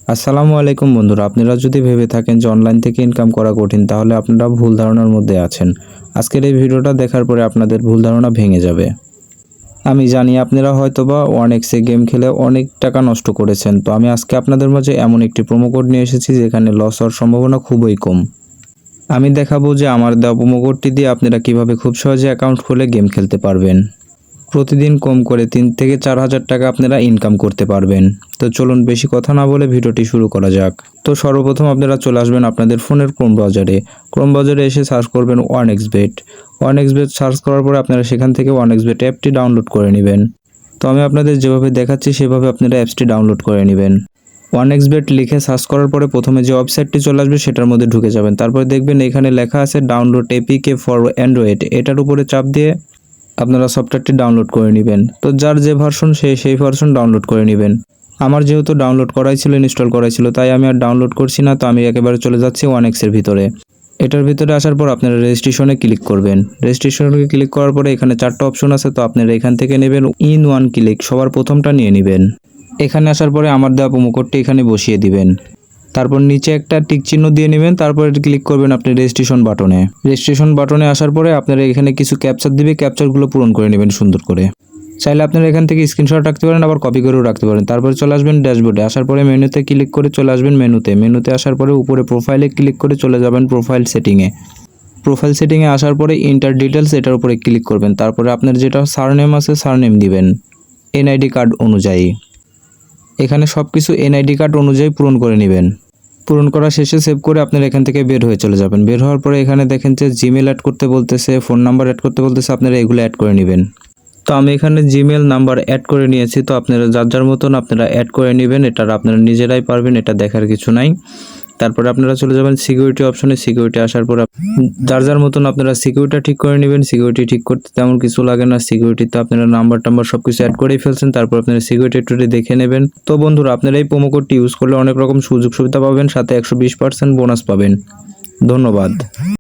আসসালামু আলাইকুম বন্ধুরা, আপনারা যদি ভেবে থাকেন যে অনলাইন থেকে ইনকাম করা কঠিন, তাহলে আপনারা ভুল ধারণার মধ্যে আছেন। আজকের এই ভিডিওটা দেখার পরে আপনাদের ভুল ধারণা ভেঙে যাবে। আমি জানি আপনারা হয়তোবা 1xে গেম খেলে অনেক টাকা নষ্ট করেছেন। তো আমি আজকে আপনাদের মাঝে এমন একটি প্রোমো কোড নিয়ে এসেছি যেখানে লস হওয়ার সম্ভাবনা খুবই কম। আমি দেখাবো যে আমার দেওয়া প্রোমো কোডটি দিয়ে আপনারা কিভাবে খুব সহজে অ্যাকাউন্ট খুলে গেম খেলতে পারবেন। প্রতিদিন কম করে 3 থেকে 4 হাজার টাকা আপনারা ইনকাম করতে পারবেন। তো চলুন বেশি কথা না বলে ভিডিওটি শুরু করা যাক। তো সর্বপ্রথম আপনারা চলে আসবেন আপনাদের ফোনের ক্রোম ব্রাউজারে এসে সার্চ করবেন 1xbet। 1xbet সার্চ করার পরে আপনারা সেখান থেকে 1xbet অ্যাপটি ডাউনলোড করে নেবেন। তো আমি আপনাদের যেভাবে দেখাচ্ছি সেভাবে আপনারা অ্যাপসটি ডাউনলোড করে নেবেন। 1xbet লিখে সার্চ করার পরে প্রথমে যে ওয়েবসাইটটি চলে আসবে সেটার মধ্যে ঢুকে যাবেন। তারপরে দেখবেন এখানে লেখা আছে ডাউনলোড এপিকে ফর অ্যান্ড্রয়েড। এটার উপরে চাপ দিয়ে আপনারা সফটওয়্যারটি ডাউনলোড করে নেবেন। তো যার যে ভার্সন সেই ভার্সন ডাউনলোড করে নেবেন। আমার যেহেতু ডাউনলোড করাই ছিল, ইনস্টল করাই ছিল, তাই আমি আর ডাউনলোড করছি না। তো আমি একেবারে চলে যাচ্ছি 1x এর ভিতরে। এটার ভিতরে আসার পর আপনারা রেজিস্ট্রেশনে ক্লিক করবেন। রেজিস্ট্রেশনে ক্লিক করার পরে এখানে 4টা অপশন আছে। তো আপনারা এখান থেকে নেবেন ইন ওয়ান ক্লিক, সবার প্রথমটা নিয়ে নেবেন। এখানে আসার পরে আমার দেওয়া প্রোমো কোডটি এখানে বসিয়ে দিবেন। তারপর নিচে একটা টিক চিহ্ন দিয়ে নেবেন। তারপরে ক্লিক করবেন আপনি রেজিস্ট্রেশন বাটনে। রেজিস্ট্রেশন বাটনে আসার পরে আপনারা এখানে কিছু ক্যাপচার দিবে, ক্যাপচারগুলো পূরণ করে নেবেন সুন্দর করে। চাইলে আপনারা এখান থেকে স্ক্রিনশট রাখতে পারেন, আবার কপি করেও রাখতে পারেন। তারপরে চলে আসবেন ড্যাশবোর্ডে। আসার পরে মেনুতে ক্লিক করে চলে আসবেন মেনুতে আসার পরে উপরে প্রোফাইলে ক্লিক করে চলে যাবেন প্রোফাইল সেটিংয়ে আসার পরে ইন্টার ডিটেলস এটার উপরে ক্লিক করবেন। তারপরে আপনার যেটা সারনেম আছে সারনেম দিবেন এনআইডি কার্ড অনুযায়ী। এখানে সব কিছু এনআইডি কার্ড অনুযায়ী পূরণ করে নেবেন। পূরণ করা শেষে সেভ করে আপনারা এখান থেকে বের হয়ে চলে যাবেন। বের হওয়ার পরে এখানে দেখেন যে জিমেল অ্যাড করতে বলতেছে, ফোন নাম্বার অ্যাড করতে বলতেছে, আপনারা এগুলো অ্যাড করে নেবেন। তো আমি এখানে জিমেল নাম্বার অ্যাড করে নিয়েছি। তো আপনারা যার মতন আপনারা অ্যাড করে নেবেন। এটা আপনারা নিজেরাই পারবেন, এটা দেখার কিছু নাই। তারপরে আপনারা চলে যাবেন সিকিউরিটি অপশনে। সিকিউরিটি আসার পর যার মতন আপনারা সিকিউরিটি ঠিক করে নেবেন। সিকিউরিটি ঠিক করতে তেমন কিছু লাগে না। সিকিউরিটিতে আপনারা নাম্বার সব কিছু অ্যাড করেই ফেলছেন। তারপর আপনারা সিকিউরিটি একটু দেখে নেবেন। তো বন্ধুরা, আপনারা এই প্রোমো কোডটি ইউজ করলে অনেক রকম সুযোগ সুবিধা পাবেন, সাথে 120% বোনাস পাবেন। ধন্যবাদ।